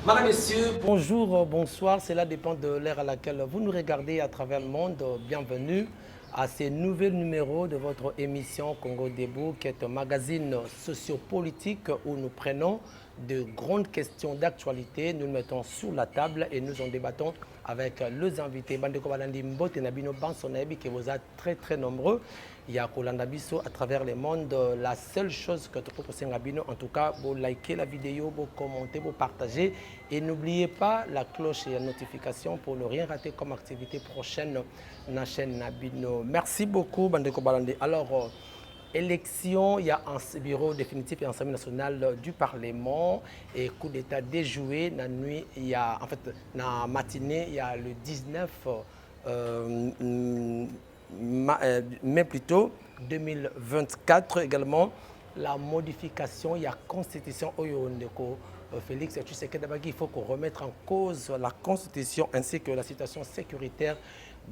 Madame, Messieurs, Bonjour, bonsoir, cela dépend de l'ère à laquelle vous nous regardez à travers le monde. Bienvenue à ce nouvel numéro de votre émission Congo Debout, qui est un magazine sociopolitique où nous prenons de grandes questions d'actualité, nous le mettons sur la table et nous en débattons avec les invités. Bandeko Balandi Mbote Nabino Bansonebi, qui vous êtes très nombreux. Il y a Kolanda Bisso à travers le monde. La seule chose que tu peux passer en tout cas, vous likez la vidéo, vous commentez, vous partagez. Et n'oubliez pas la cloche et la notification pour ne rien rater comme activité prochaine dans la chaîne Nabino. Merci beaucoup, Bandeko Balandi. Alors, élection, il y a un bureau définitif et Assemblée nationale du Parlement et coup d'État déjoué. La nuit, il y a, en fait, la matinée, il y a le 19 mai plutôt 2024 également. La modification, il y a constitution Oyondeko. Félix, tu sais qu'il faut qu'on remette en cause la constitution ainsi que la situation sécuritaire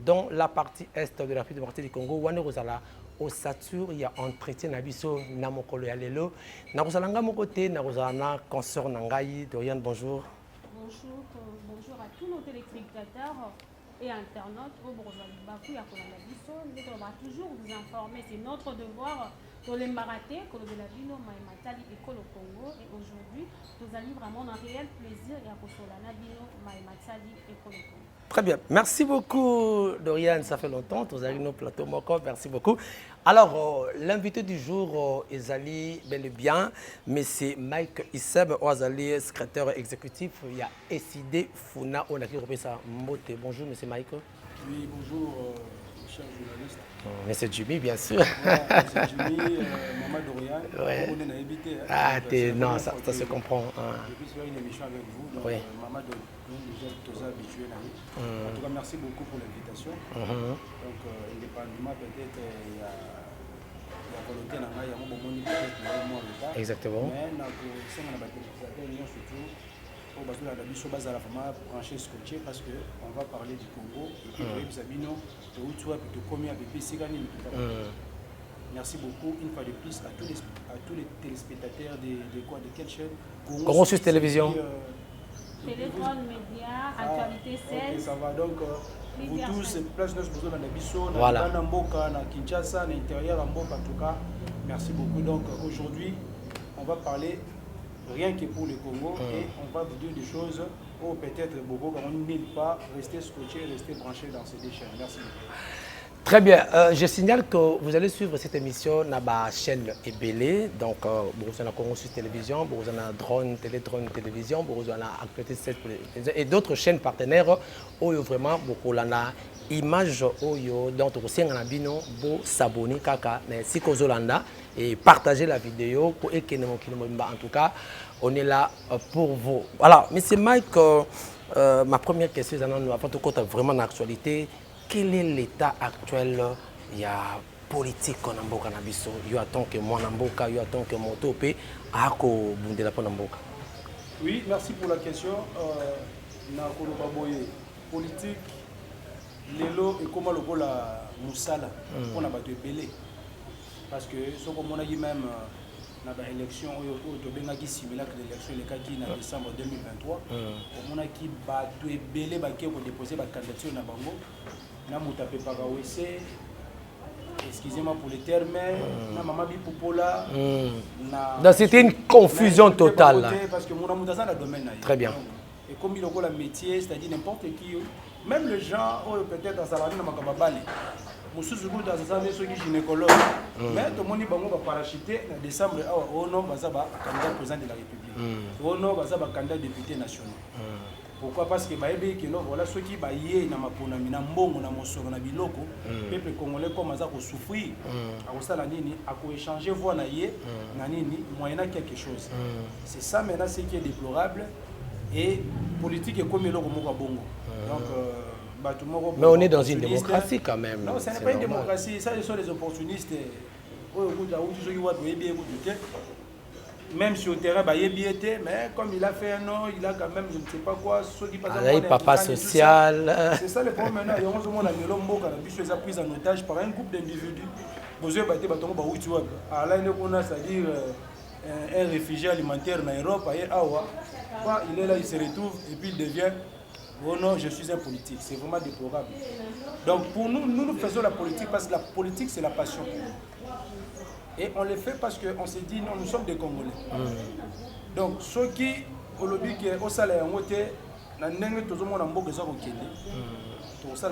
dans la partie est de la République démocratique du Congo. Au Satur, il y a entretien Nabiso Namokolo Yalelo. Naruzalanga Mokote, Naruzana, consort Nangaï, Dorian, bonjour. Bonjour à tous nos téléspectateurs et internautes. Nous va toujours vous informer, c'est notre devoir. Dans les marathés, Kolo de la Vino, Maïmatali et Kolo Congo. Et aujourd'hui, nous allons vraiment un réel plaisir à Kosolana Vino, Maïmatali et Kolo Congo. Très bien. Merci beaucoup, Dorian. Ça fait longtemps. Nous avons nos plateaux Moko. Merci beaucoup. Alors, l'invité du jour, Ezali, bel et bien, mais c'est Mike Isseb, Oazali, secrétaire exécutif. Il y a Eside Funa, on a qui repère ça. Mbote. Bonjour, monsieur Mike. Oui, bonjour, cher journaliste. Monsieur Jimmy, bien sûr. Monsieur Jimmy, Maman Dorian, ouais. On est invité. Ah, non, ça se comprend. Je puisse faire une émission avec vous. Donc, oui. Maman Dorian, déjà, tous habitués. En tout cas, merci beaucoup pour l'invitation. Donc, indépendamment, peut-être, il y a volonté, il y a un bon moment, peut-être, moins de temps. Exactement. Mais, surtout, on va vraiment brancher scotché parce qu'on va parler du Congo et puis merci beaucoup une fois de plus à tous les téléspectateurs de quelle chaîne Congo Suisse Télévision. Téléphone, médias, actualité 16. Okay, ça va donc vous tous, place nos besoins dans les bisous, voilà. Dans Mboka, dans Kinshasa, à l'intérieur en Mboka en tout cas. Merci beaucoup. Donc aujourd'hui, on va parler rien que pour le Congo et on va vous dire des choses où peut-être Bobo, comme on ne pas rester scotché, rester branché dans ces deux chaînes. Merci. Très bien. Je signale que vous allez suivre cette émission dans la chaîne Ebélé. Donc, vous avez Congo Suisse Télévision, vous avez Drone Télévision, vous avez Actualité 7 et d'autres chaînes partenaires où vraiment beaucoup d'image donc vous avez s'abonner kaka si Kozolanda et partager la vidéo pour en tout cas on est là pour vous. Voilà, monsieur Mike, ma première question avant de compter vraiment l'actualité. Quel est l'état actuel? Il y a politique en Namboka Nabiso. Il y a tant que moi Namboka, il y a tant que mon topé. Ako Bundela pour Namboka. Oui, merci pour la question. Politique, l'élo et comment le la Moussala pour la battre belé. Parce que ce qu'on a dit même dans l'élection, on a similaire que l'élection en décembre 2023. On a qui battre belé pour déposer la candidature dans Bango. Excusez-moi pour les termes, c'était une confusion totale. Parce que mon amour dans le domaine. Très bien. Et comme il a le métier, c'est-à-dire n'importe qui, même les gens, peut-être dans sa famille, dans ceux qui gynécologue. Mais tout le monde va parachuter en décembre, au nom de candidat président de la République. Au nom de candidat député national. Pourquoi? Parce que voilà ceux qui baillent na mapona mina mbongo na mosoro na biloko peuple congolais comme ça ko souffrir à ça la nini à ko échanger voix na yé na nini moyennant quelque chose. C'est ça maintenant ce qui est déplorable et politique est comme eloko moko bongo. Donc mais on est dans une démocratie quand même. Non, ce n'est pas une démocratie, ça ce sont les opportunistes. Même sur le terrain, mais comme il a fait un an, il a quand même, je ne sais pas quoi, ceux qui passent papa social. C'est ça le problème maintenant. Il y a un monde à Melombo qui a pris en otage par un groupe d'individus. Vous avez battu, c'est-à-dire un réfugié alimentaire en Europe, il est là, il se retrouve et puis il devient, oh non, je suis un politique. C'est vraiment déplorable. Donc pour nous, nous faisons la politique parce que la politique, c'est la passion. Et on le fait parce qu'on s'est dit, non, nous sommes des Congolais. Donc ceux qui, au lobby, au salaire, au côté, tout le monde a un peu tout ça,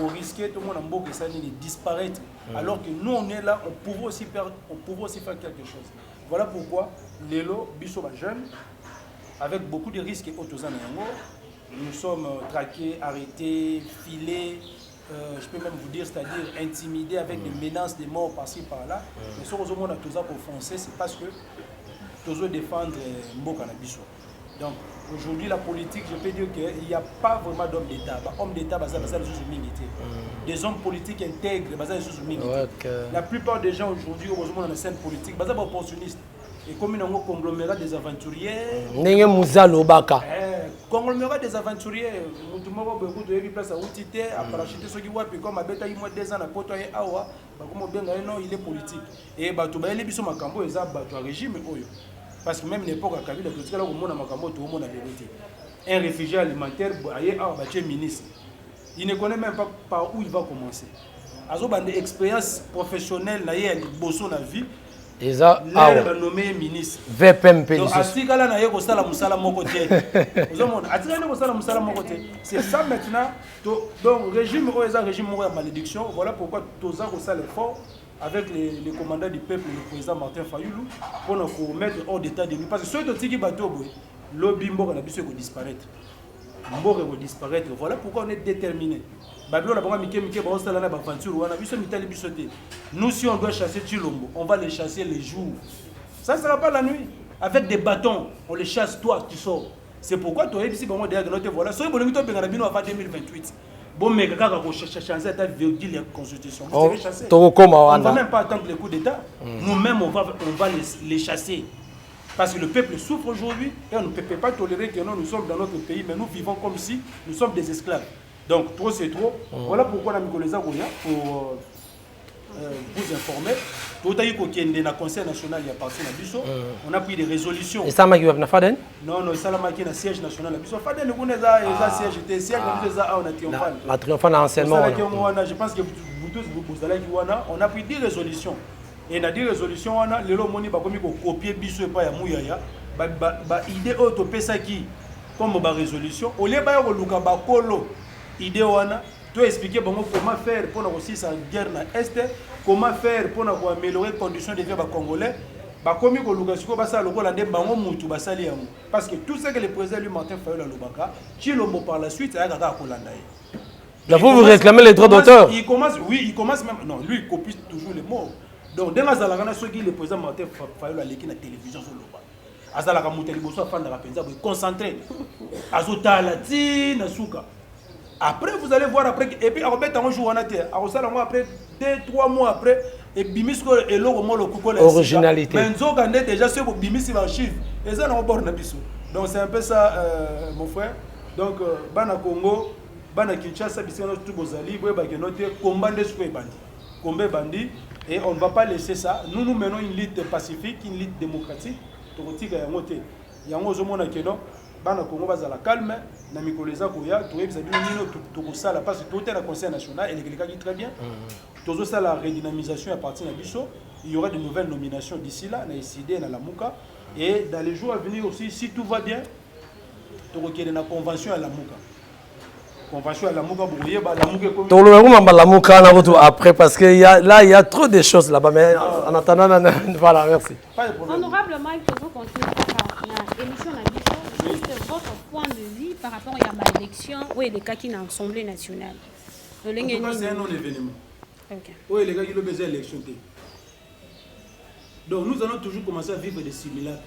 on risquait tout le monde en de disparaître. Alors que nous, on est là, on pouvait aussi faire quelque chose. Voilà pourquoi Lelo, Bissoma jeune, avec beaucoup de risques et autres nous sommes traqués, arrêtés, filés, je peux même vous dire, c'est-à-dire intimidés avec des menaces de mort par-ci par-là. Mais ce que nous avons pour foncer, c'est parce que nous devons défendre Mboka Nabiso. Donc aujourd'hui, la politique, je peux dire qu'il n'y a pas vraiment d'hommes d'État. Hommes d'État, des hommes politiques intègres, la plupart des gens aujourd'hui, heureusement, dans la scène politique, sont opportunistes. Et comme un conglomérat des aventuriers. Conglomérat des aventuriers, nous avons beaucoup de place à Outité, à parachuter ceux qui voient, puis comme à Beta, il y a 2 ans à Kotoye Awa, il est politique. Et les bisous Makambo, ils ont un régime. Parce que même l'époque à Kabila, un réfugié alimentaire, ministre. Il ne connaît même pas par où il va commencer. Il a une expérience professionnelle, il a une vie. Il a nommé ministre. C'est ça maintenant. Donc, le régime est un régime de malédiction. Voilà pourquoi tous les l'effort avec les commandants du peuple, le président Martin Fayoulou, pour nous mettre hors d'état de nuit. Parce que ceux qui bateau, le bimbo va disparaître. Mboka va disparaître. Voilà pourquoi on est déterminé. Nous, si on doit chasser Chilombo, on va les chasser les jours. Ça ne sera pas la nuit. Avec des bâtons, on les chasse, toi, tu sors. C'est pourquoi tu as dit, voilà, si on a 2028. Bon, mais quand on changer ta virgule de la Constitution, vous devez chasser. On ne va même pas attendre le coup d'État. Nous-mêmes, on va les chasser. Parce que le peuple souffre aujourd'hui et on ne peut pas tolérer que nous sommes dans notre pays, mais nous vivons comme si nous sommes des esclaves. Donc, trop c'est trop. Voilà pourquoi la Mikoleza Goya, pour vous informer, tout à l'heure, le Conseil national il y a passé la Bisso, on a pris des résolutions. Et ça m'a dit que Faden? Non, ça m'a dit que le siège national la Bisso. Faden, on a siège, c'était siège, on a triomphal. La triomphale anciennement. Je pense que vous tous, vous allez voir, on a pris 10 résolutions. Et dans 10 résolutions, on a les moni copier Bisso et pas ya Mouyaya. Idée auto pesa qui comme résolution. Au lieu de luka bakolo idée wana, tu expliquer comment faire pour aussi sa guerre dans l'Est, comment faire pour améliorer les conditions de vie des Congolais. Parce que tout ce que le président lui Martin Fayoulou Lubaka, Chilombo par la suite, il vous réclamez les droits d'auteur. Il commence même. Non, lui il copie toujours les mots. Donc, dès que le président Martin Fayoulou a l'équipe de la télévision sur le bas. Azalaka muteli boso afanda kapenza boy concentré azotala tina suka. Après vous allez voir après et puis arobeta un jour on a terre arosala moi après 2-3 mois après et bimisko et logo mo le kuko la originalité menzo kande déjà ce bimisi va chiffre et ça on bord na biso. Donc c'est un peu ça mon frère. Donc bana Congo bana Kinshasa bisana tout bozali boy ba ke noter combat de square bandi combat bandi et on ne va pas laisser ça. Nous menons une lutte pacifique, une lutte démocratique. Bana Congo bazala calme na mikoleza koya to yebisa bino nino to sala parce que tout est la conseil national et les qui très bien tozo ça la redynamisation à partir de biso il y aura de nouvelles nominations d'ici là na décidé na Lamuka et dans les jours à venir aussi si tout va bien to requérir na convention à Lamuka. Convention à Lamuka brouillé ba Lamuka après parce que il y a trop de choses là-bas mais en attendant voilà merci. Honorable Mike vous continuez à l'émission juste votre point de vue par rapport à l'élection ou les cas qui dans l'Assemblée nationale. C'est un non-événement. Oui, les gars qui ont besoin d'élection. Donc nous allons toujours commencer à vivre des simulacres.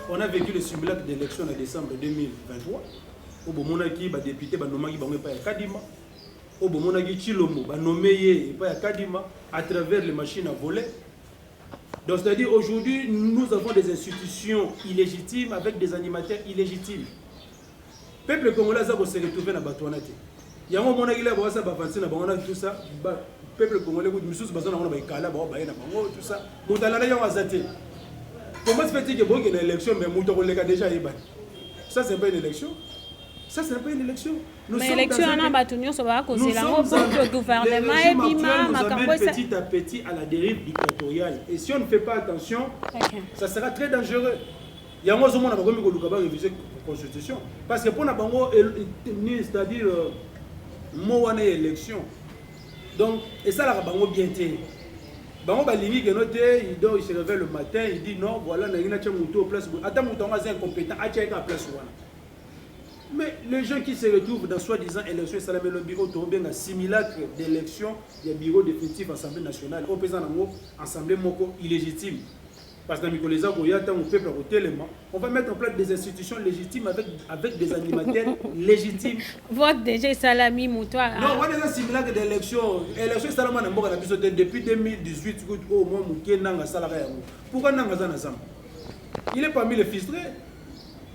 On a vécu le simulacre d'élection en décembre 2023. Au Bomonaki, les députés ont nommé Kadima. Au Bomonaki, Chilombo a nommé Kadima à travers les machines à voler. Donc c'est-à-dire aujourd'hui, nous avons des institutions illégitimes avec des animateurs illégitimes. Le peuple congolais a se retrouvé dans la Batouanate. Il y a un moment où il a avancé dans tout ça. Le peuple congolais a dit que tout ça. Comment se fait-il que bon qu'il y ait une élection, mais Mouton a déjà ébattu? Ça, c'est pas une élection. Ça, c'est pas une élection. Mais l'élection, on a battu, nous sommes pour le gouvernement et Bima, nous amène petit à petit à la dérive dictatoriale. Et si on ne fait pas attention, ça sera très dangereux. Il y a un moment où on a révisé la Constitution. Parce que pour nous, c'est-à-dire, moi, on est élection. Donc, et ça, là, on bien été. Il se réveille le matin, il dit non, voilà, il y a un mouton place. Attends, mouton, c'est incompétent, il y a un place. Mais les gens qui se retrouvent dans soi-disant élection, ça le bureau tombé un simulacre d'élection, il y a bureau définitif Assemblée nationale, au président Assemblée illégitime. Parce que dans les peuple on va mettre en place des institutions légitimes avec des animateurs légitimes. Vote déjà Salami Moutoua. Non, on a un simulacre d'élection. L'élection est depuis 2018, au moins pourquoi il est parmi les fistrés.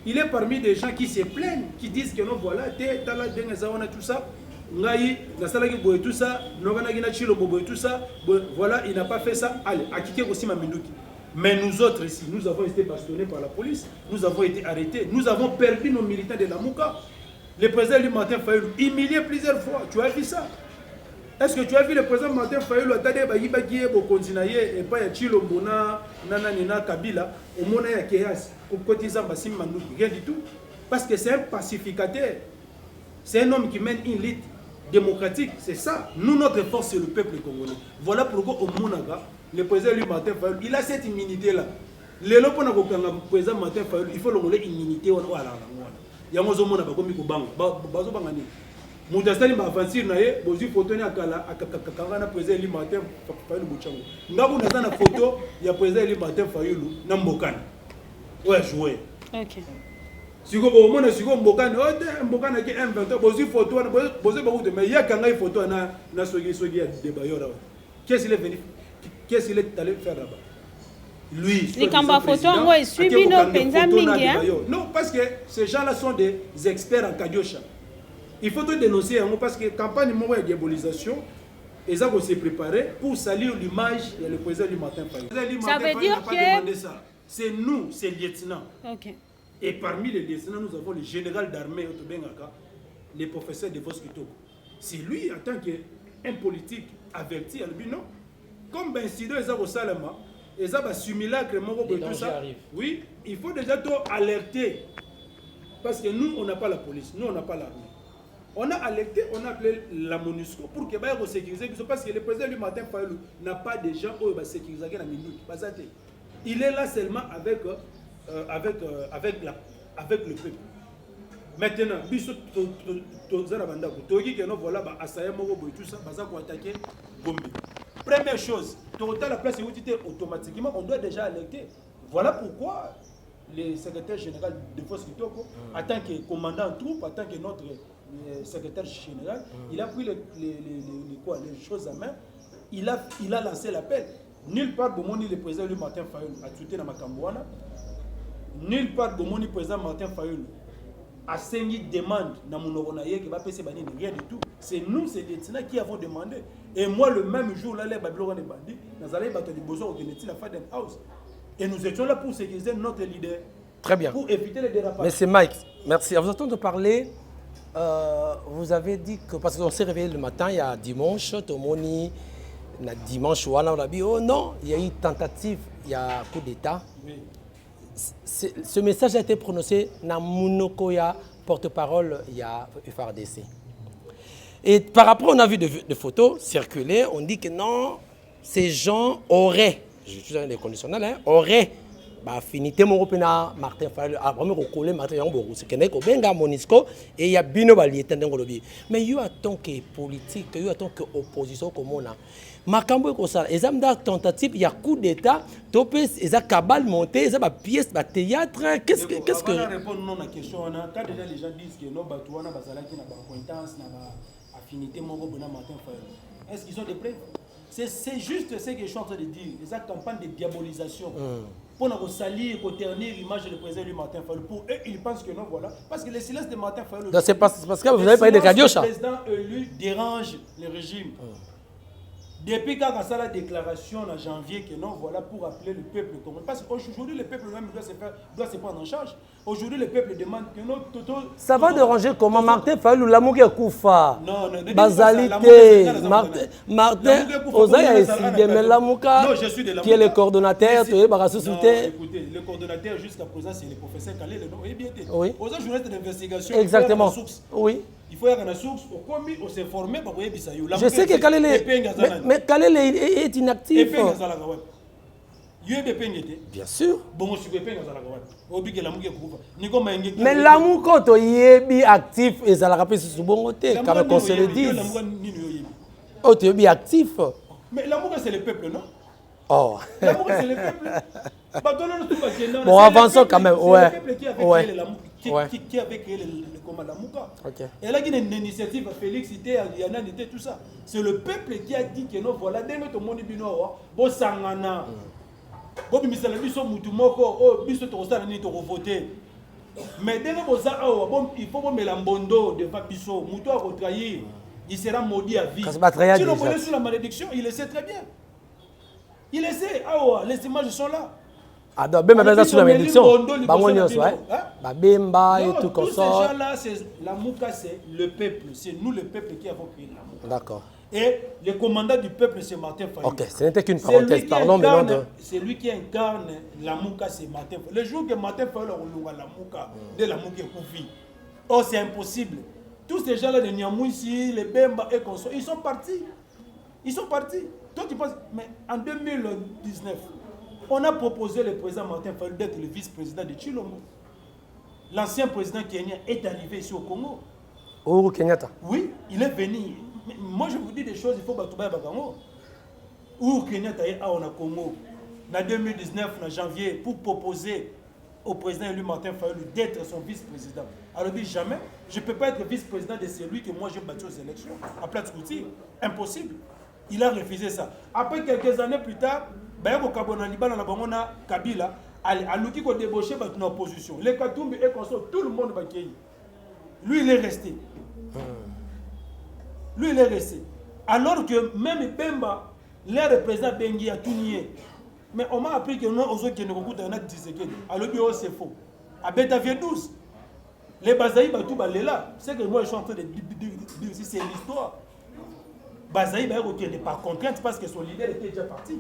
Il est parmi des gens qui se plaignent, qui disent que non, voilà, tout ça. Tout ça, tout ça, voilà, il n'a pas fait ça. Allez, à qui aussi Mamindouki. Mais nous autres ici, nous avons été bastonnés par la police, nous avons été arrêtés, nous avons perdu nos militants de la Mouka. Le président du Martin Fayulu, humilié plusieurs fois. Tu as vu ça? Est-ce que tu as vu le président Martin Fayulu et pas Chilo Mbona, Nananina Kabila, au Mona ya Kéas, au quotidien Bassim Mandou, rien du tout. Parce que c'est un pacificateur. C'est un homme qui mène une lutte démocratique. C'est ça. Nous, notre force, c'est le peuple congolais. Voilà pourquoi au Monaga, le président lui, Martin Fayulu, il a cette immunité-là. Le président Martin Fayulu, il faut le rouler immunité. Il y a un homme qui a commis le banc. Moudastani m'a avancé naé, bozi photo ni akala akakakanga na président Eli Martin Fayulu Bouchango. Ngabu naza na photo ya président Eli Martin Fayulu na Mbokani. Ouais jouer. OK. Siko bo mona siko Mbokani, Mbokani ki M20 bozi photo na bozi ba de mais ya kanga photo na sogi ya débayora. Qu'est-ce qu'il est venu? Qu'est-ce qu'il est allé faire là-bas? Lui, les camba photo on est suivi no penza mingi hein. Non, parce que ces gens-là sont des experts en Kadiosha. Il faut tout dénoncer parce que la campagne de diabolisation, ils ont se préparé pour salir l'image du président du Martin Fayulu. Ça veut dire que c'est nous, c'est lieutenants. Okay. Et parmi les lieutenants, nous avons le général d'armée, le professeur de Voskito. C'est lui, en tant qu'un politique averti, non? Comme incident, ils ont au Salama, ils ont un simulacre, tout ça. Oui, il faut déjà tout alerter. Parce que nous, on n'a pas la police, nous, on n'a pas l'armée. On a alerté, on a appelé la MONUSCO pour que va sécuriser, parce que le président du Martin Fayulu n'a pas de gens qui vont sécuriser la minute. Il est là seulement avec le peuple. Maintenant, première chose, la place automatiquement, on doit déjà alerter. Voilà pourquoi le secrétaire général de Force Kitoko, en tant que commandant en troupe, en tant que notre secrétaire général, il a pris les choses à main, il a lancé l'appel. Nulle part Bomoni le président du Martin Fayulu a tué dans Makambouana, nulle part Bomoni le président Martin Fayulu a signé demande dans mon Oronaye qui va passer rien du tout. C'est nous, c'est les lieutenants qui avons demandé. Et moi, le même jour, là, les Babylons des bandits, nous allons battre des besoins de la Faden House. Et nous étions là pour sécuriser notre leader. Très bien. Pour éviter les dérapages. Mais c'est Mike, merci. À vous entendre parler, vous avez dit que, parce qu'on s'est réveillé le matin, il y a dimanche, Tomoni, dimanche, on a dit, oh non, il y a eu tentative, il y a coup d'État. Oui. Ce message a été prononcé dans Mounokoya, porte-parole, il y a FRDC. Et par rapport, on a vu des photos circuler, on dit que non, ces gens auraient, je suis dans les conditionnels, hein, auraient affinité Moropena Martin Fayulu a vraiment recollé Martin Yambourou c'est qu'il y a benga Monisco et il y a bino baliété d'engolobi mais il y a tant que politique il y a tant que opposition comme on a makambo ko ça les âmes tentative il y a coup d'état topé ils a cabal monté ils a pièce ba théâtre qu'est-ce que répondre non à la question on a quand déjà les gens disent que non batuana bazala qui na ba acquaintance na ba affinité Moropena Martin Fayulu est-ce qu'ils ont des preuves? C'est juste ce que je suis en train de dire les campagnes de diabolisation pour nous salir, pour ternir l'image du président du Martin Fayulu. Pour eux, ils pensent que non, voilà. Parce que le silence de Martin Fayulu... C'est parce que vous avez parlé de Kadiocha. Le président élu dérange le régime. Depuis quand ça la déclaration en janvier que non, voilà pour appeler le peuple congolais. Parce qu'aujourd'hui, le peuple même doit se prendre en charge. Aujourd'hui, le peuple demande que non, ça va déranger comment Martin Fayulu Lamuke Koufa. Non, Basalité. Martin, Ozaïa Essidé, mais Lamuka, qui est le coordonnateur, tu es écoutez, le coordonnateur jusqu'à présent, c'est le professeur Kalé. Oui. Aux journalistes d'investigation, exactement. Oui. Il faut y avoir une source, on s'est formé pour voir ça. Je sais que Kalele, mais Kalele est inactif. Bien sûr. Mais l'amour quand il est actif, et ça la rappelle sur bon côté, comme on se le dit. Oh, tu es actif. Mais l'amour c'est le peuple, non? Oh. L'amour c'est le peuple. Bon, avançons quand même. Ouais. C'est le peuple qui avait créé le combat Lamuka. Et là, il y a une initiative à Félix, il y a tout ça. C'est le peuple qui a dit que non, voilà, dès que tout le monde est binois, bon sangana. Bon, misala biso mutu moko, oh, biso tosa nani to voter. Mais dès que boza bon, il faut mettre l'ambondo devant biso, mutu a trahir, il sera maudit à vie. Si l'on connaît sur la malédiction, il le sait très bien. Il le sait, les images sont là. Ah, donc, même sur la malédiction, Bemba et tout comme ça. Tous ces gens-là, la Mouka, c'est le peuple. C'est nous, le peuple, qui avons créé la Mouka. D'accord. Et le commandant du peuple, c'est Martin Fayulu. Ok, ce n'était qu'une parenthèse. Parlons maintenant de... C'est lui qui incarne la Mouka, c'est Martin Fayulu. Le jour que Martin Fayulu a la Mouka, de la Mouka est Koufi. Oh, c'est impossible. Tous ces gens-là de Niamouissi, les Bemba et consorts, ils sont partis. Ils sont partis. Toi, tu penses... Mais en 2019, on a proposé le président Martin Fayulu d'être le vice-président de Tshilombo. L'ancien président kenyan est arrivé ici au Congo. Uhuru Kenyatta. Oui, il est venu. Mais moi, je vous dis des choses, il faut battre Bagango. Uhuru Kenyatta est à Congo. En 2019, en janvier, pour proposer au président élu Martin Fayulu d'être son vice-président. Alors, il dit jamais, je ne peux pas être vice-président de celui que moi j'ai battu aux élections. À Platskouti, impossible. Il a refusé ça. Après quelques années plus tard, Kabila a l'outil qu'on débauché dans l'opposition. Les Katumbi et consort, tout le monde va accueillir. Lui, il est resté. Lui, il est resté. Alors que même Bemba, les représentants Bengi a tout nié. Mais on m'a appris que nous, aux autres qui ne recoupent pas 10 secondes. Alors que c'est faux. À Betavie 12, les Bazaï Batou Balela, c'est que moi je suis en train de dire ici, c'est l'histoire. Bazaï Batou n'est pas contrainte parce que son leader était déjà parti.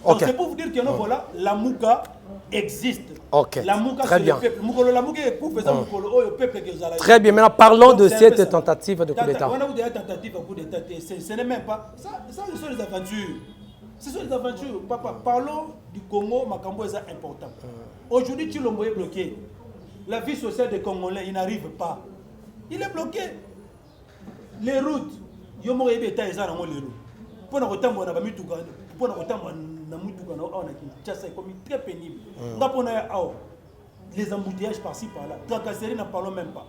Donc c'est pour vous dire que non, voilà, la Mouka existe. La Mouka, très bien. Le peuple. La Mouka est pour faire le peuple que j'ai. Très bien, maintenant parlons de cette tentative de coup d'État. On a eu des tentatives de coup d'État, ce n'est même pas... Ça, ce sont des aventures. Ce sont des aventures. Papa, parlons du Congo, Makambo est important. Aujourd'hui, Tshilombo est bloqué. La vie sociale des Congolais, il n'arrive pas. Il est bloqué. Les routes, il y a des États qui sont les routes. Pour nous retomber, on a mis tout le monde. Pour nous retomber, on a très pénible. Les embouteillages par-ci par-là. Tracasserie, n'en parlons même pas.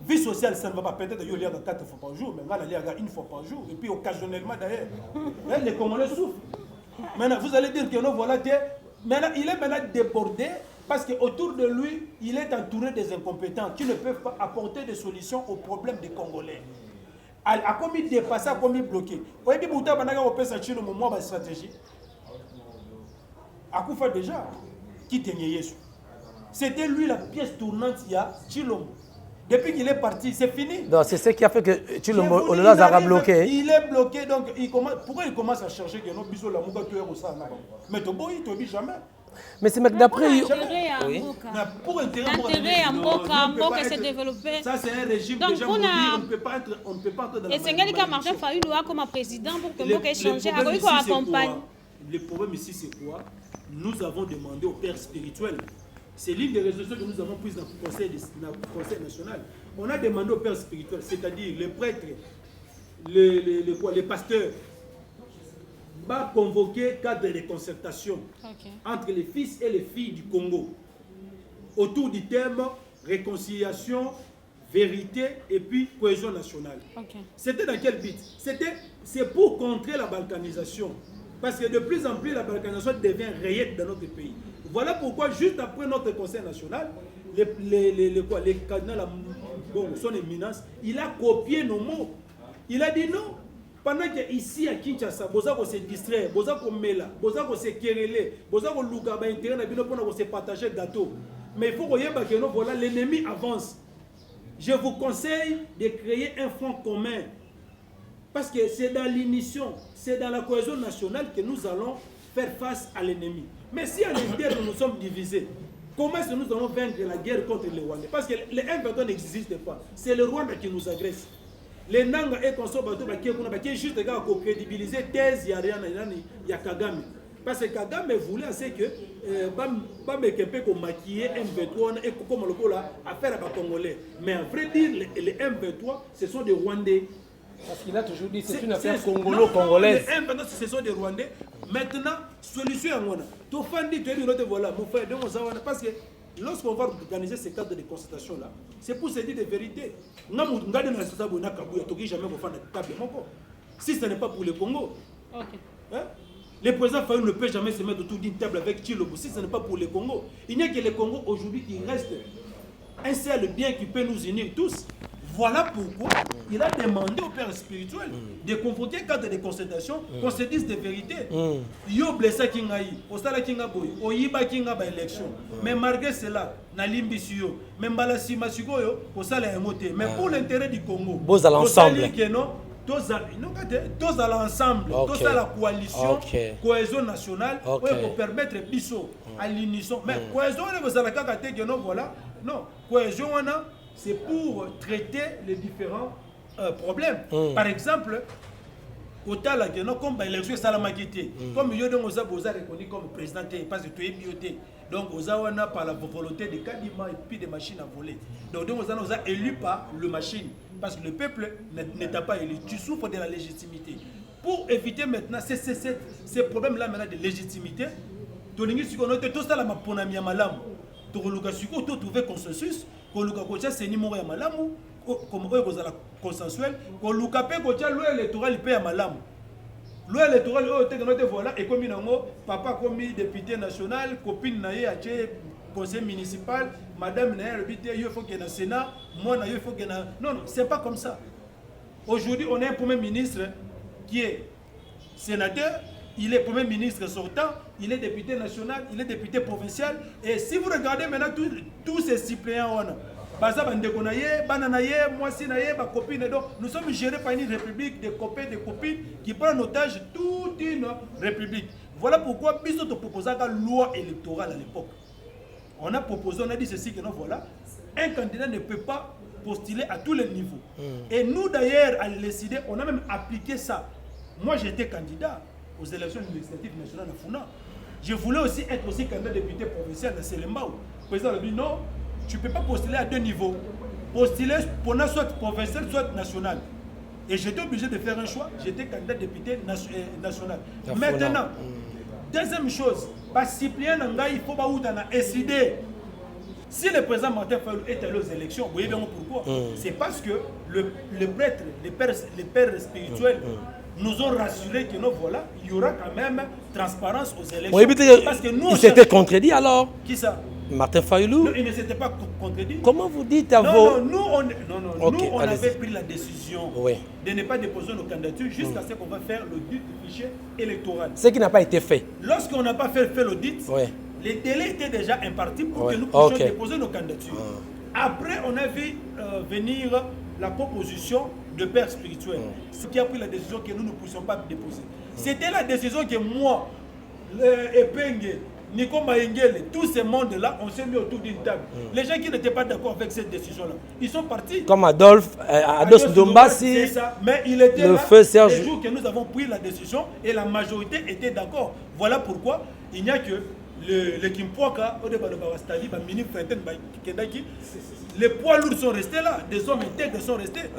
Vie sociale, ça ne va pas peut-être y aller 4 fois par jour, mais on va aller une fois par jour, et puis occasionnellement d'ailleurs. Les Congolais souffrent. Maintenant, vous allez dire que non, voilà, maintenant, il est maintenant débordé parce qu'autour de lui, il est entouré des incompétents qui ne peuvent pas apporter des solutions aux problèmes des Congolais. À combien dépasser, à combien bloquer. Vous voyez, on peut s'acheter le moment de la stratégie. À Koufa déjà, qui tenait Yesu. C'était lui la pièce tournante, il y a Tshilombo. Depuis qu'il est parti, c'est fini. C'est ce qui a fait que Tshilombo, on l'a bloqué. Il est bloqué, donc pourquoi il commence à chercher que nos bisous la mouka tu es au sein là-bas. Mais Tobo, il te dit jamais. Mais c'est d'après... Pour intérêt à Mboka s'est développé. Ça, c'est un régime déjà maudit, on ne peut pas entrer dans la... Et c'est que Martin Fayulu comme président pour que Mboka ait changé. Il faut accompagner. Le problème ici, c'est quoi? Nous avons demandé au père spirituel. C'est l'une des résolutions que nous avons prises dans le Conseil national. On a demandé au père spirituel, c'est-à-dire les prêtres, les pasteurs, va convoquer cadre de concertation entre les fils et les filles du Congo autour du thème réconciliation, vérité et puis cohésion nationale. C'était dans quel but? C'est pour contrer la balkanisation. Parce que de plus en plus, la balkanisation devient réelle dans notre pays. Voilà pourquoi, juste après notre conseil national, les cardinals, son éminence, il a copié nos mots. Il a dit non. Pendant que ici à Kinshasa, boza ko se distraire, boza ko mela, boza ko se quereller, boza ko luka ba intérêt na bino pona ko se partager gâteau. Mais il faut que que non, voilà, l'ennemi avance. Je vous conseille de créer un front commun. Parce que c'est dans l'unition, c'est dans la cohésion nationale que nous allons faire face à l'ennemi. Mais si à l'intérieur nous sommes divisés, comment est-ce que nous allons vaincre la guerre contre les Rwandais? Parce que les M23 n'existent pas. C'est le Rwanda qui nous agresse. Les Nanga et Konso Bato qui juste pour crédibiliser thèse ya Kagame. Parce que Kagame voulait que Bamekempe maquiller M23 et comme le cola affaire à Congolais. Mais en vrai dire, les M23, ce sont des Rwandais. Parce qu'il a toujours dit que c'est une affaire congolo-congolaise. Les M23, ce sont des Rwandais. Maintenant, solution à moi. Tu as dit, voilà, mon frère, parce que lorsqu'on va organiser ces cadres de concertation là, c'est pour se dire des vérités. Si ce n'est pas pour le Congo, hein? Le président Fayou ne peut jamais se mettre autour d'une table avec Tchilobo. Si ce n'est pas pour le Congo, il n'y a que le Congo aujourd'hui qui reste un seul bien qui peut nous unir tous. Voilà pourquoi il a demandé au père spirituel de convoquer un cadre de concertation, qu'on se dise des vérités. Yo blessé Kingaï, au Sala Kingaboy, au Yiba Kingaba élection. Mais malgré cela, Nalimbi Suyo, même Balassi Masugoyo, au Sala Emoté. Mais pour l'intérêt du Congo, vous allez ensemble. Tous à l'ensemble, tous à la coalition, cohésion nationale, pour permettre Bissot à l'unisson. Mais cohésion, voilà. Non, cohésion, c'est pour traiter les différents problèmes. Par exemple, comme l'élection Salamakité, comme Yodo Moza Boza reconnu comme président, parce que tu es bioté. Donc, Ozawana par la volonté de Kadima et puis des machines à voler. Donc, on a élu par le machine. Parce que le peuple n'était pas élu. Tu souffres de la légitimité. Pour éviter maintenant ces problèmes-là maintenant de légitimité, tu as tout ça, tu as trouvé consensus. C'est numéro ya malamu comme eux consensuel ko lukape ko tia loi électorale pe ya malamu loi électorale voilà et comme nango papa comme député national copine na ye a conseil municipal madame na le bité il faut que na sénat moi na il faut que na non c'est pas comme ça. Aujourd'hui on a un premier ministre qui est sénateur, il est premier ministre sortant, il est député national, il est député provincial. Et si vous regardez maintenant tous ces suppléants, nous sommes gérés par une république de copains, de copines qui prennent en otage toute une république. Voilà pourquoi Bissot a proposé une loi électorale à l'époque. On a proposé, on a dit ceci que non, voilà, un candidat ne peut pas postuler à tous les niveaux. Et nous d'ailleurs, à décider, on a même appliqué ça. Moi j'étais candidat aux élections législatives nationales à Funa. Je voulais aussi être aussi candidat député provincial de Selembao. Le président a dit non, tu ne peux pas postuler à deux niveaux. Postuler pour soit provincial, soit national. Et j'étais obligé de faire un choix. J'étais candidat député national. Maintenant, deuxième chose, par Cyprien Nanga, il faut décider. Si le président Martin Fayou est allé aux élections, vous voyez bien pourquoi. C'est parce que le prêtre, les pères spirituels, nous ont rassuré que non, voilà, il y aura quand même transparence aux élections. Oui, parce que nous, il s'était contredit alors. Qui ça? Martin Fayulu. Non, il ne s'était pas contredit. Comment vous dites à vos... Non, nous, on avait pris la décision de ne pas déposer nos candidatures jusqu'à ce qu'on va faire l'audit du fichier électoral. Ce qui n'a pas été fait. Lorsqu'on n'a pas fait l'audit, les délais étaient déjà impartis pour que nous puissions déposer nos candidatures. Après, on a vu venir la proposition de père spirituel. Ce qui a pris la décision que nous ne puissions pas déposer. C'était la décision que moi, Epenge, Nico Maïngele, tout ce monde-là, on s'est mis autour d'une table. Les gens qui n'étaient pas d'accord avec cette décision-là, ils sont partis. Comme Adolphe Ndombasi, mais il était le là feu Serge. le jour que nous avons pris la décision et la majorité était d'accord. Voilà pourquoi il n'y a que le Kimpoaka, les poids lourds sont restés là, des hommes intègres sont restés.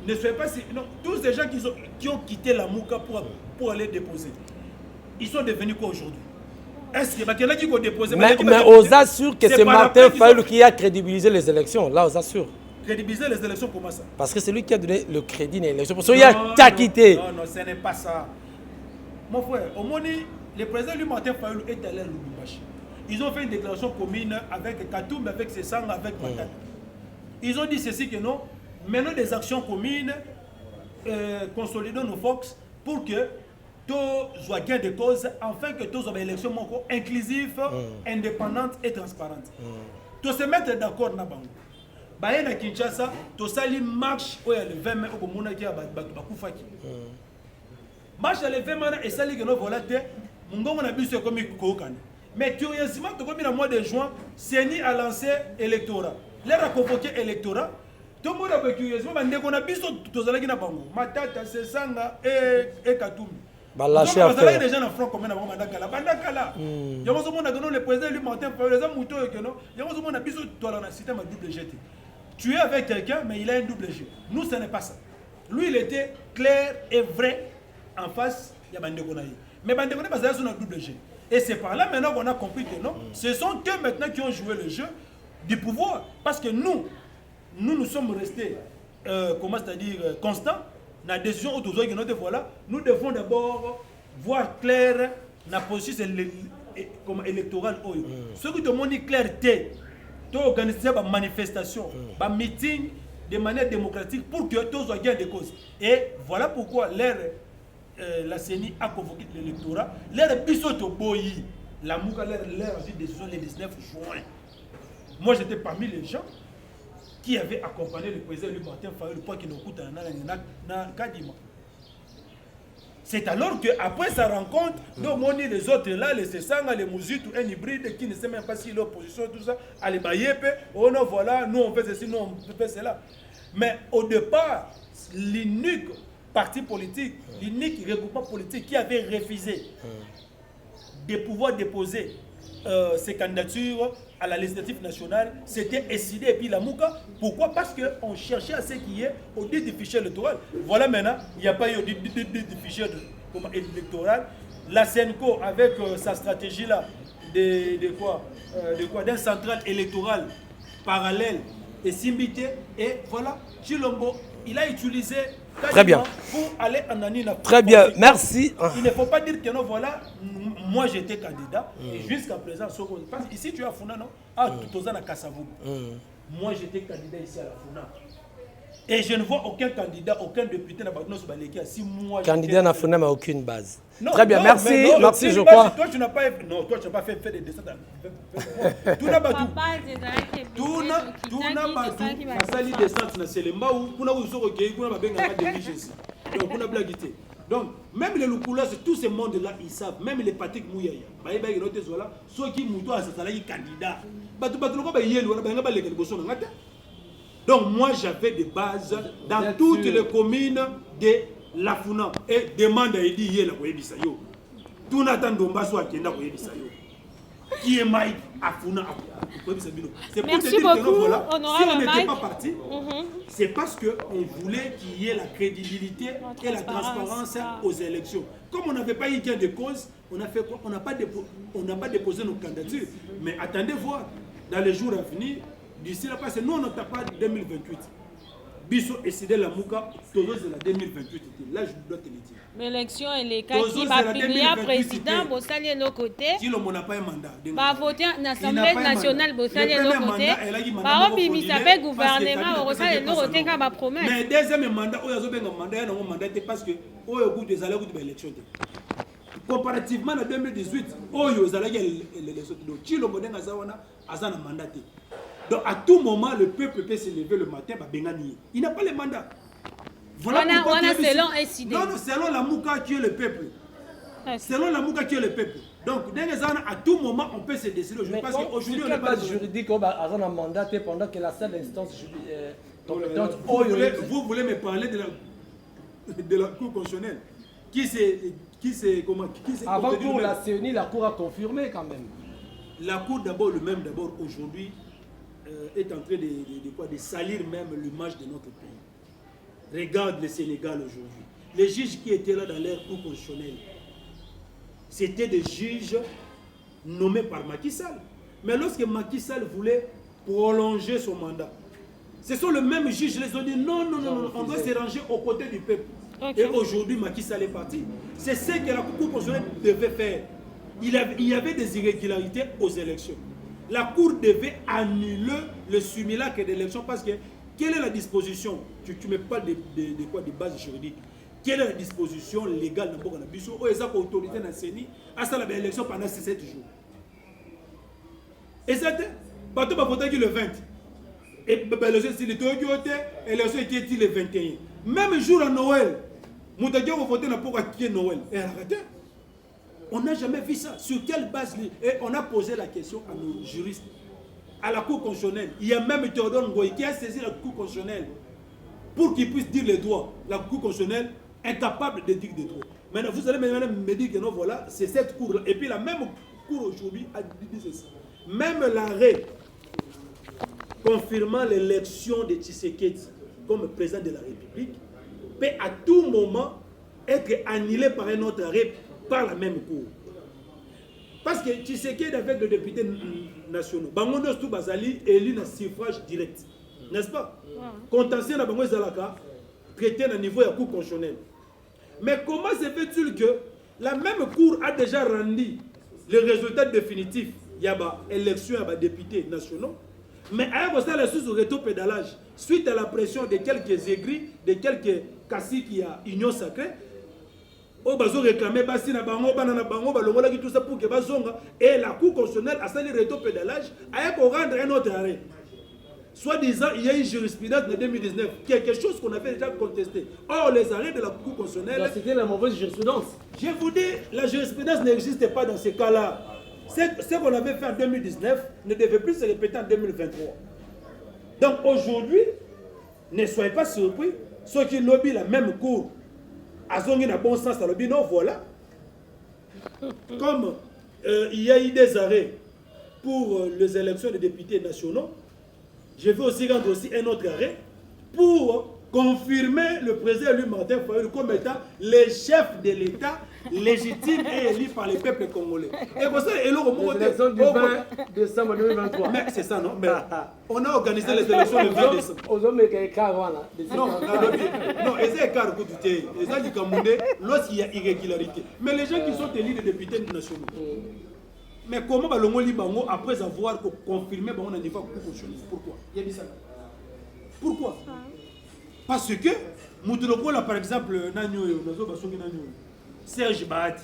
Ne soyez pas si... Non, tous ces gens qui ont quitté la Mouka pour aller déposer, ils sont devenus quoi aujourd'hui? Est-ce qu'il y en a qui ont déposé? Mais on assure que c'est Martin Fayulu qui a crédibilisé les élections. Là, on assure. Crédibiliser les élections, comment ça? Parce que c'est lui qui a donné le crédit des élections. Parce qu'il y a quitté. Non, ce n'est pas ça. Mon frère, au Moni, le président lui, Martin Fayulu, est allé à Lubumbashi. Ils ont fait une déclaration commune avec Katoum, avec Sessanga, avec Matane. Ils ont dit ceci que non, menons des actions communes consolidons nos forces pour que tous soient gain de cause, afin que tous aient une élection inclusive, indépendante et transparente. Tous se mettre d'accord na bango. Baye na Kinshasa, tous sali marche où il y a le 20 mai au Komona qui a bakufaki. Marche le 20 mai et sali que nos volontaires, mungongo na biso comme kokani. Mais curieusement, comme le mois de juin, CENI a lancé l'électorat. L'air a convoqué l'électorat. Tout le monde a vu curieusement, mais on a vu tous les gens bango. Matata, Sesanga et Katoumi. Balaché à faire. Les gens en France comme on a Bandakala. Bandakala. Il y a un moment le président lui Martin, les gens moutons et que non. Il y a un moment où on a un système à double GT. Tu es avec quelqu'un, mais il a un double G. Nous, ce n'est pas ça. Lui, il était clair et vrai en face. Il y a Bandekonaï. Mais Bandekonaï, c'est un double G. Et c'est par là maintenant qu'on a compris que non, ce sont eux maintenant qui ont joué le jeu du pouvoir. Parce que nous sommes restés, comment c'est-à-dire, constants dans la décision autour de voilà. Nous devons d'abord voir clair la position électorale. Ce qui demande clarté, organiser des manifestations, des meetings de manière démocratique pour que tous soient gain de cause. Et voilà pourquoi la CENI a convoqué l'électorat. L'air bisoto boyi, la mouka l'air a vu décision le 19 juin. Moi j'étais parmi les gens qui avaient accompagné le président Martin Fayulu pour qu'il nous coûte un Kadima. C'est alors qu'après sa rencontre, nous les autres là, les Sessanga, les Mouzitou, un hybride qui ne sait même pas si l'opposition, tout ça, allez bayepe, oh non voilà, nous on fait ceci, nous on fait cela. Mais au départ, l'unique parti politique, l'unique regroupement politique qui avait refusé de pouvoir déposer ses candidatures à la législative nationale, c'était SID et puis la Mouka. Pourquoi? Parce qu'on cherchait à ce qu'il y ait audit du fichier électoral. Voilà maintenant, il n'y a pas eu audit du fichier électoral. La CENCO, avec sa stratégie là, d'un central électoral parallèle et Simbité, et voilà, Chilombo, il a utilisé très bien pour aller en Anina. Très bien, merci. Il ne faut pas dire que non, voilà, moi j'étais candidat, et jusqu'à présent, parce que ici tu es à Funa, non? Ah, tout aux ans à Kassavou. Moi j'étais candidat ici à la Funa. Et je ne vois aucun candidat, aucun député qui a 6 mois. Candidat n'a Funa, mais aucune base. Non, très bien, non, merci, non, merci, je crois. Toi, tu n'as pas fait, non, toi, tu n'as pas fait des dessins. Tout n'a pas tout. Tout n'a pas tout. Ça lit des centres nationaux. Pour nous, nous recueillis, pour nous, nous avons des richesses. Donc, pour nous, blaguité. Donc, même les Lukoulas, tous ces mondes-là, ils savent. Même les Patrick Mouyaya, ceux qui mouillent à ce salaire candidat. Donc, moi, j'avais des bases dans toutes les communes de la Funa. Et demande à Edi Yé la Koyebisayo. Tout n'attend Domba soit Kenda Koyebisayo. Qui est Mike à Funa. C'est pour te dire que non, voilà, si on n'était pas parti, c'est parce qu'on voulait qu'il y ait la crédibilité et la transparence aux élections. Comme on n'avait pas eu gain de cause, on a fait quoi? On n'a pas déposé nos candidatures. Mais attendez voir, dans les jours à venir, d'ici là, parce que nous, on n'a pas 2028. Bisso et Sidé la Mouka, toujours c'est la 2028. Là, je dois te le dire. L'élection et les cas qui va publier président, Bossali est de l'autre côté. Si l'homme n'a pas un mandat. Va voter en Assemblée nationale, Bossali est de l'autre côté. Va obéir à gouvernement, Bossali est de l'autre côté, va promettre. Mais deuxième mandat, il y a un mandat parce que au bout des allées de l'élection. Comparativement à 2018, il y a l'élection. Donc, si l'homme n'a pas un mandat. Donc à tout moment, le peuple peut se lever le matin, il n'a pas le mandat. Voilà on a selon SID. Non, selon la Mouka qui est le peuple. Selon la Mouka qui est le peuple. Donc, à tout moment, on peut se décider. Parce qu'aujourd'hui, on n'a pas de juridique on a un mandat pendant que la seule instance compétente. Vous voulez me parler de la Cour constitutionnelle qui s'est avant pour la CENI, la Cour a confirmé quand même. La Cour d'abord, aujourd'hui, est en train de salir même l'image de notre pays. Regarde le Sénégal aujourd'hui. Les juges qui étaient là dans leur cour constitutionnelle, c'était des juges nommés par Macky Sall. Mais lorsque Macky Sall voulait prolonger son mandat, ce sont les mêmes juges qui ont dit non, on doit se ranger aux côtés du peuple. Okay. Et aujourd'hui, Macky Sall est parti. C'est ce que la Cour constitutionnelle devait faire. Il y avait des irrégularités aux élections. La Cour devait annuler le simulacre d'élection parce que quelle est la disposition? Tu me parles de quoi? De base juridique. Quelle est la disposition légale dans le Bisso? Où est-ce que l'autorité dans le CENI a fait l'élection pendant 7 jours? Et c'était, bateau va voter le 20. Et l'élection était le 21. Même jour à Noël, Moutadio va voter pour qui est Noël. Et arrêtez. On n'a jamais vu ça. Sur quelle base? Et on a posé la question à nos juristes, à la Cour constitutionnelle. Il y a même Théodore Ngoï qui a saisi la Cour constitutionnelle pour qu'il puisse dire les droits. La Cour constitutionnelle incapable de dire des droits. Maintenant, vous allez me dire que non, voilà, c'est cette Cour-là. Et puis la même Cour aujourd'hui a dit ceci. Même l'arrêt confirmant l'élection de Tshisekedi comme président de la République peut à tout moment être annulé par un autre arrêt par la même Cour. Parce que Tshisekedi avec les députés nationaux, Bangondo Stou Bazali est élu dans suffrage direct. N'est-ce pas? Contentieux dans Bango Zalaka, traité à niveau de la Cour constitutionnelle. Mais comment se fait-il que la même Cour a déjà rendu le résultat définitif? Il y a une élection à des députés nationaux. Mais à un moment, sous rétro-pédalage, suite à la pression de quelques aigris, de quelques cassis qui a union sacrée, au bazo réclamé basi na bango banana bango balongola ki tout ça pour que bazonga et la Cour constitutionnelle a sali rétro-pédalage a rendre un autre arrêt. Soit disant, il y a une jurisprudence de 2019, quelque chose qu'on avait déjà contesté. Or, les arrêts de la Cour constitutionnelle... C'était la mauvaise jurisprudence. Je vous dis, la jurisprudence n'existait pas dans ces cas-là. Ce qu'on avait fait en 2019 ne devait plus se répéter en 2023. Donc aujourd'hui, ne soyez pas surpris, ceux qui lobbyent la même Cour, ils ont un bon sens à lobby, non, voilà. Comme il y a eu des arrêts pour les élections des députés nationaux, je vais aussi rendre aussi un autre arrêt pour confirmer le président élu Martin Fayulu comme étant le chef de l'État légitime et élu par le peuple congolais. Et pour ça, l'élection du 20 décembre 2023. Mais c'est ça, non? Mais on a organisé les élections le 20 décembre. Aux hommes qui sont non, c'est écart que tu es. Lorsqu'il y a irrégularité. Mais les gens qui sont élus des députés nationaux. Mais comment Balongo Libango, après avoir confirmé on a des fois pourquoi? Il y a dit ça. Pourquoi? Parce que Moutouloko, par exemple, Serge Bahati,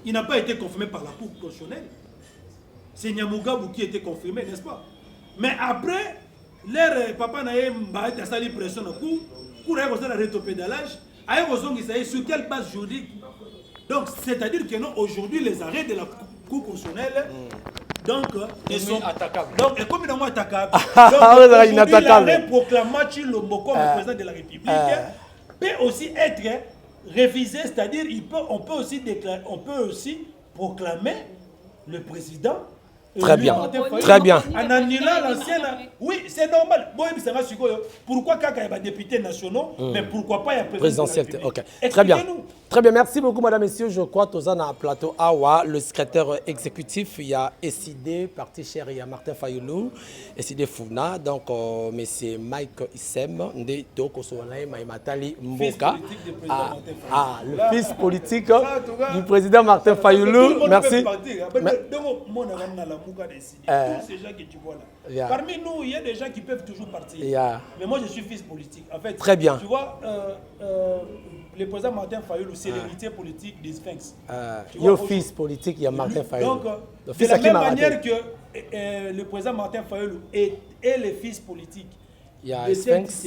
il n'a pas été confirmé par la Cour constitutionnelle. C'est Nyamugabou qui a été confirmé, n'est-ce pas? Mais après, leur papa Naïm Bahati a sali pression à la Cour a fait un rétropédalage, sur quelle base juridique? Donc, c'est-à-dire que non, aujourd'hui, les arrêts de la Cour constitutionnelle, donc, ils sont attaquables. Donc, et comme ils sont attaquables, donc, l'arrêt proclamant le Moko, le président de la République, peut aussi être révisé, c'est-à-dire on peut aussi proclamer le président. Très bien, très bien. En annulant l'ancienne. Oui, c'est normal. Pourquoi quand il y a des députés nationaux, mais pourquoi pas il y a présidentiel? Ok, très bien. Très bien, merci beaucoup, madame, messieurs. Je crois que dans le plateau Awa, le secrétaire exécutif, il y a SID, parti cher, il y a Martin Fayulu, SID Founa, donc monsieur Mike Issem, de Tokosoanaï Maïmatali Mboka, le fils politique du président Martin Fayulu. Merci. Tous ces gens que tu vois là. Parmi nous, il y a des gens qui peuvent toujours partir. Mais moi, je suis fils politique. En fait, très bien. Tu vois, le président Martin Fayulu, c'est l'héritier politique des Sphinx. Il y a fils politique, il y a Martin Fayulu. Donc, de la même manière que le président Martin Fayulu est le fils politique de Sphinx,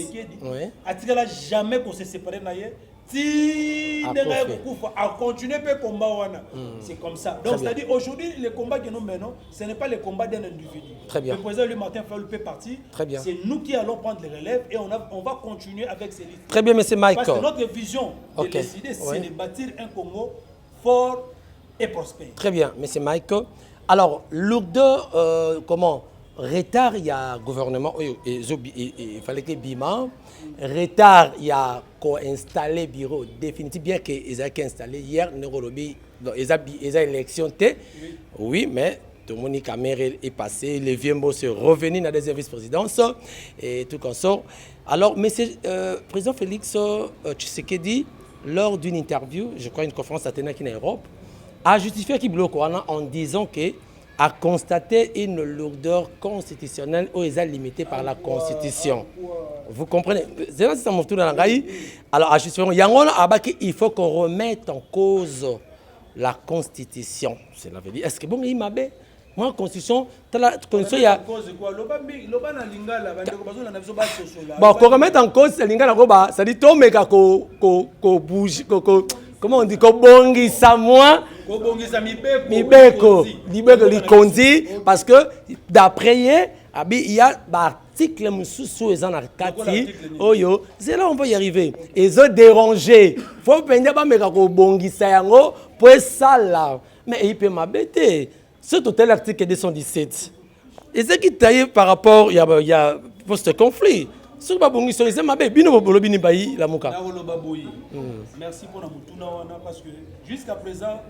a jamais qu'on se séparé d'ailleurs. Si à continuer le combat, c'est comme ça. Donc, c'est-à-dire aujourd'hui, le combat que nous menons, ce n'est pas le combat d'un individu. Très bien. Le président Martin Fayulu peut partir. Très bien. C'est nous qui allons prendre les relèves et on va continuer avec ces listes. Très bien, M. Mike. Parce que notre vision de décider, c'est de bâtir un Congo fort et prospère. Très bien, M. Mike. Alors, lourdeur, retard, il y a gouvernement, il fallait que Bima. Retard, il y a installé bureau définitif, bien qu'ils aient installé hier, ils ont élection. Oui, mais tout le monde est passé, les vieux mots sont revenus dans des vice-présidences et tout comme ça. Alors, monsieur président Félix Tshisekedi, lors d'une interview, je crois une conférence à Ténaki en Europe, a justifié qu'il bloque en disant que a constaté une lourdeur constitutionnelle où ils sont limités par la Constitution. Vous comprenez? Alors, il faut qu'on remette en cause la Constitution. C'est la vérité. Est-ce que bon, il m'a dit, moi, Constitution, la Constitution, il y a. Bon, qu'on remette en cause, Lingala, ça dit, tout, mais qu'on bouge, comment on dit, qu'on bongi ça, moi. Mibeko, Likondi, parce que d'après il y a l'article sous les anarchati, oyo, c'est là on va y arriver. Et ils ont dérangé. Faut penser pas mais qu'on bongi ça yango pour ça là. Mais il peut m'embêter. Ce total article 217. Et ce qui taillé par rapport il y a post conflit. Ce pas bongi ça c'est mabé bino bolobini bayi la muka. Merci pour la mutuna wana parce que jusqu'à présent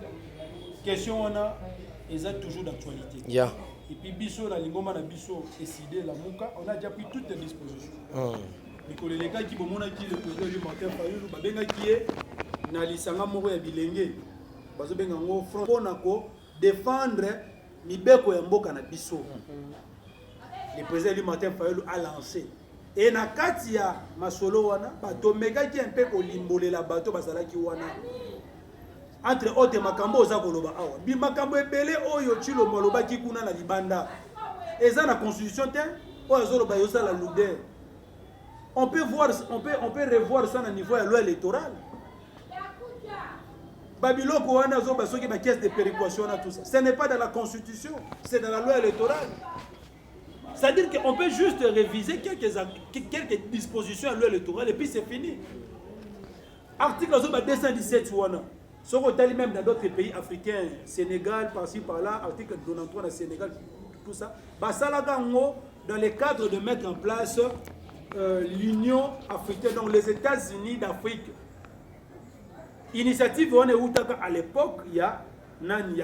question on a toujours d'actualité. Yeah. Et puis biso la lingoma na biso décidé la muka, on a déjà pris toutes les dispositions. Les gars qui bomona qui le président du Martin Fayulu ba benga qui est na lisanga moko ya bilenge. Bazo benga ngo front ponako défendre mibeko ya mboka na biso. Le président du Martin Fayulu a lancé et na kati ya masolo wana bato mega qui un peu ko limbolela bato basala ki wana. Entre autres makambo oza koloba awa bi makambo ebele oyo chilo moloba ki kuna na libanda eza na constitution te oyo azoloba yosa la luder. On peut revoir ça au niveau de la loi électorale. Babiloko wana zo basoki ba caisse de péréquation na tout ça. Ce n'est pas dans la constitution, c'est dans la loi électorale. C'est-à-dire qu'on peut juste réviser quelques dispositions à la loi électorale et puis c'est fini. Article 217 wana. Ce qu'on a même dans d'autres pays africains, Sénégal, par-ci, par-là, article 93 dans Sénégal, tout ça. Dans le cadre de mettre en place l'Union africaine, donc les États-Unis d'Afrique. Initiative, on est où à l'époque, il y a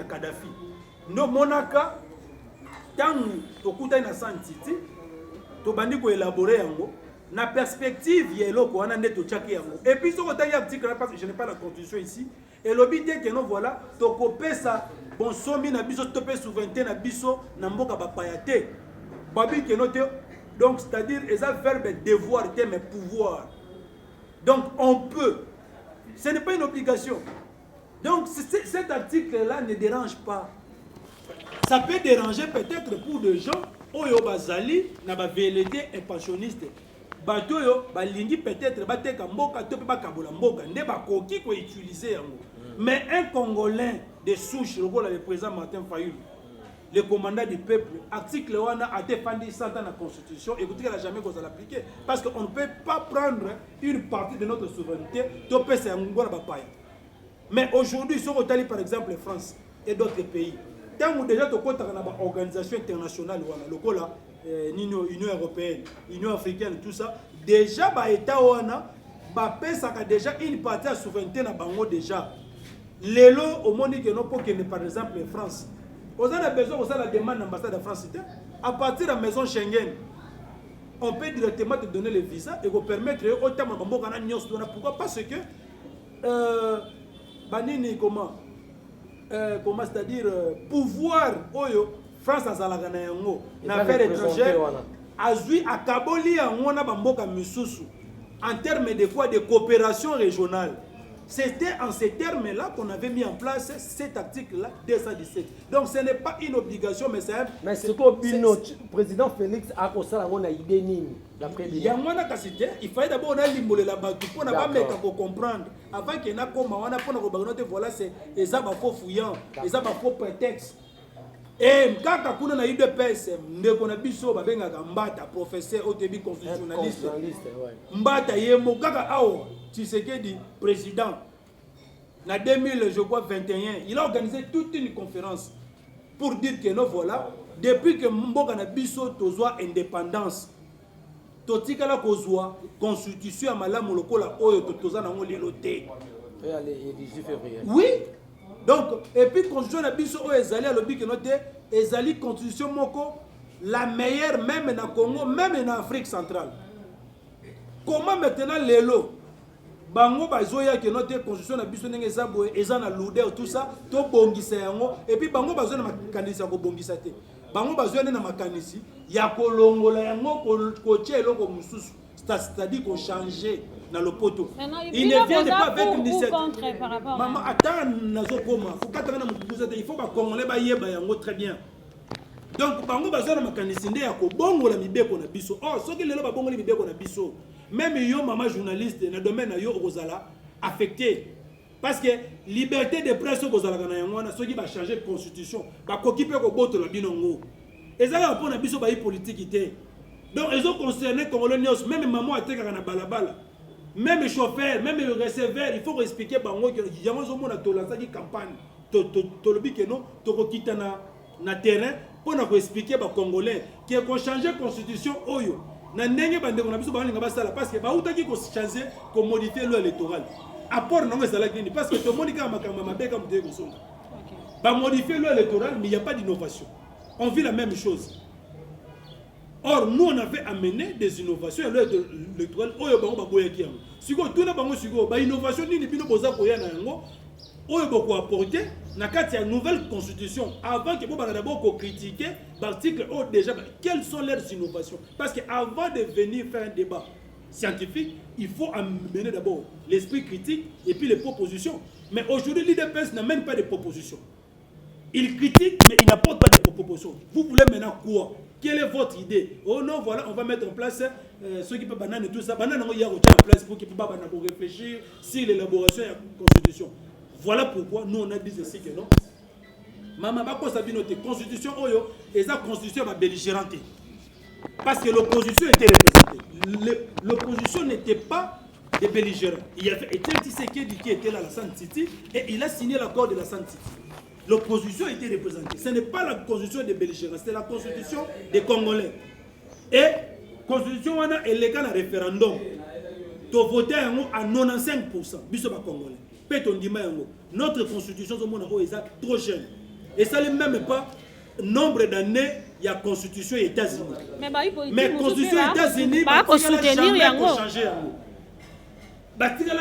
Kadhafi. Nous, Monaka, tant que tu as une santité, tu as élaborer la perspective, il y a et puis, ce qu'on a article, parce que je n'ai pas la constitution ici, et l'objet que nous voilà, tu as ça, bon, somi na biso, tu as souveraineté na biso, na mboka bapayate. Babi que nous, donc, c'est-à-dire, ils ont verbe devoir, mais pouvoir. Donc, on peut. Ce n'est pas une obligation. Donc, cet article-là ne dérange pas. Ça peut déranger peut-être pour des gens, oyo bazali, na ba velete et pensionniste. Bato yo balingi peut-être bateka mboka to pe bakabola mboka nde bakoki ko utiliser yango. Mais un Congolais de souche, le président Martin Fayulu, le commandant du peuple, article 1 a défendu 100 ans dans la Constitution, écoutez, elle n'a jamais osé l'appliquer. Parce qu'on ne peut pas prendre une partie de notre souveraineté, mais aujourd'hui, si on regarde par exemple la France et d'autres pays, tant que déjà tu as une organisation internationale, l'Union européenne, l'Union africaine, tout ça, déjà, l'État a déjà une partie de la souveraineté dans Bango déjà. Les lots au monde qui n'ont pas par exemple en France. On a besoin de la demande de l'ambassade de France. À partir de la maison Schengen, on peut directement te donner le visa et vous permettre autant de pourquoi? Parce que comment c'est-à-dire pouvoir oyo France a zalaka na yango na affaires étrangères azui akaboli yango na bamboka misusu en termes de quoi de coopération régionale. C'était en ces termes-là qu'on avait mis en place cet article-là, 217. Donc ce n'est pas une obligation, mais c'est un... Mais c'est quoi le président Félix a une idée il y a il fallait d'abord limboler la batu pour ne comprendre. Avant qu'il y ait un coma, on a pour voilà, c'est les faux fouillants, les faux prétextes. Et quand on a eu de PS, on a biso babengaka mbata professeur au début constitutionnaliste. Mbata yemo kaka awa Tshisekedi président. En 2021, il a organisé toute une conférence pour dire que nous voilà depuis que mboka na biso tozwa indépendance. Totikala kozwa constitution ya malamu lokola oyo toza nango lelo te. Le 18 février. Oui. Donc, et puis, constitution na biso o ezali alobi que note ezali constitution moko la meilleure même na Congo, même en Afrique centrale. Comment maintenant lelo bango bazoya que note constitution na biso ndenge ezabo ezana lourdeur tout ça to bongisa yango et puis bango bazoya na makanisi ko bongisa te. Bango bazoya na makanisi ya kolongola yango ko tie eloko mususu. c'est-à-dire qu'on changeait dans le poteau. Il ne vient pas avec une initiative. Maman, attends, il faut que les Congolais aient très bien. Donc, bango bazana makanisinde ya ko bongo la mibeko na biso. Oh, soki lelo ba bongo la mibeko na biso. Même yo maman journaliste na domaine na yo ozala affecté. Parce que liberté de presse ozala kana yango na soki ba changer de constitution, ba kokipe ko boto la binongo. Ezala pour na biso ba politique ité. Donc ils ont concerné Congolais même maman ateka na balabala. Même chauffeur, même le receveur, il faut expliquer bango que yango zo mona to la sa campagne. To lobi que non, to ko kitana na terrain pour nous expliquer aux Congolais qui ont changé la constitution oyo na ndenge bande na biso balinga basala parce que ba utaki ko changer ko modifier loi électorale apport non ezala kini parce que tout le monde ka makamba mabeka mudé ko songa ba modifier loi électorale mais il y a pas d'innovation on vit la même chose. Or nous on avait amené des innovations à loi électorale oyo bango ba boyaki yango siko tuna bango siko ba innovation nini bino boza koya na yango oyo beaucoup apporté na kati ya nouvelle constitution avant que boba d'abord critiquer l'article oh déjà quelles sont leurs innovations parce que avant de venir faire un débat scientifique il faut amener d'abord l'esprit critique et puis les propositions mais aujourd'hui l'IDPS n'amène pas de propositions il critique mais il n'apporte pas de propositions. Vous voulez maintenant quoi? Quelle est votre idée? Oh non, voilà, on va mettre en place ceux qui peuvent banane et tout ça. Banane, il y a en place pour qu'ils puissent réfléchir sur l'élaboration de la constitution. Voilà pourquoi nous on a dit ceci que non. Maman, pas ça notre constitution oyo et sa constitution va belligérante. Parce que l'opposition était représentée. L'opposition n'était pas des belligérants. Il y avait Etienne Tshisekedi qui était là à la Sante City et il a signé l'accord de la Sante City. L'opposition était représentée. Ce n'est pas la constitution des belligérants, c'est la constitution des Congolais. Et la constitution est légale à référendum. Tu votes à 95%. Biso ba Congolais. Notre constitution est trop jeune. Et ça n'est même pas nombre d'années il y a constitution des États-Unis. Mais la constitution des États-Unis n'a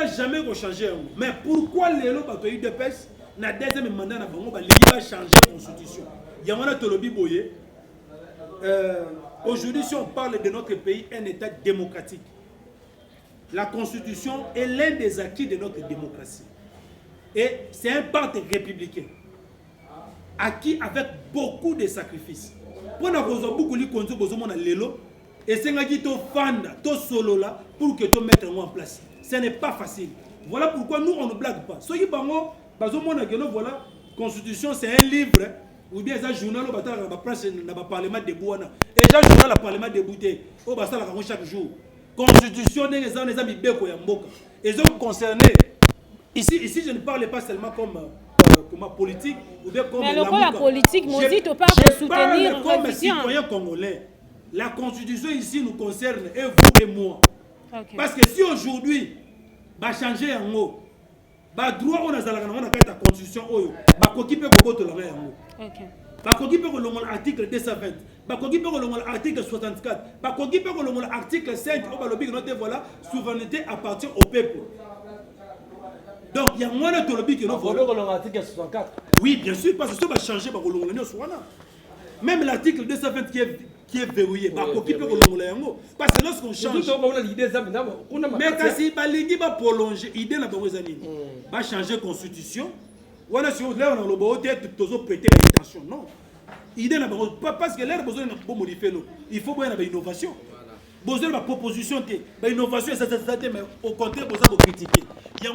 jamais changé. Mais pourquoi les lois de l'UDPS na deuxième mandat na bango va changer la constitution? Il y a un tolobi boye. Aujourd'hui, si on parle de notre pays, un État démocratique, la constitution est l'un des acquis de notre démocratie. Et c'est un parti républicain, acquis avec beaucoup de sacrifices. Pour nous avoir beaucoup de conditions, nous avons l'élo, et c'est un qui fanda, to solo là, pour que tu mettes en place. Ce n'est pas facile. Voilà pourquoi nous, on ne blague pas. Soyez pas moi, voilà, constitution, c'est un livre, ou bien un journal, on va parlement de Bouana. Et j'ai un journal, le parlement de Bouté, on va chaque jour. Constitution, les amis, ils ont concerné. Ici, je ne parle pas seulement comme politique ou bien comme mais la politique, moi aussi, tu parles de soutenir comme citoyen congolais. La constitution ici nous concerne, et vous et moi. Okay. Parce que si aujourd'hui, va changer en haut, va droit on a la constitution, va s'occuper de votre langue en haut. Va s'occuper de l'article 220, va s'occuper de l'article 64, va s'occuper de l'article 5, voilà, souveraineté appartient au peuple. Donc, il y a moins de tolobi qui nous volent. L'article 64. Oui, bien sûr, parce que ça va changer. Même l'article 220 qui est verrouillé, parce que lorsqu'on change. Mais quand il va prolonger, l'idée n'a pas va changer la constitution. Là, on a prêté l'intention. Non. L'idée n'a pas. Parce que là, il besoin de modifier. Il faut une innovation. Besoin de proposition, l'innovation, mais au contraire, besoin de critiquer. Il y a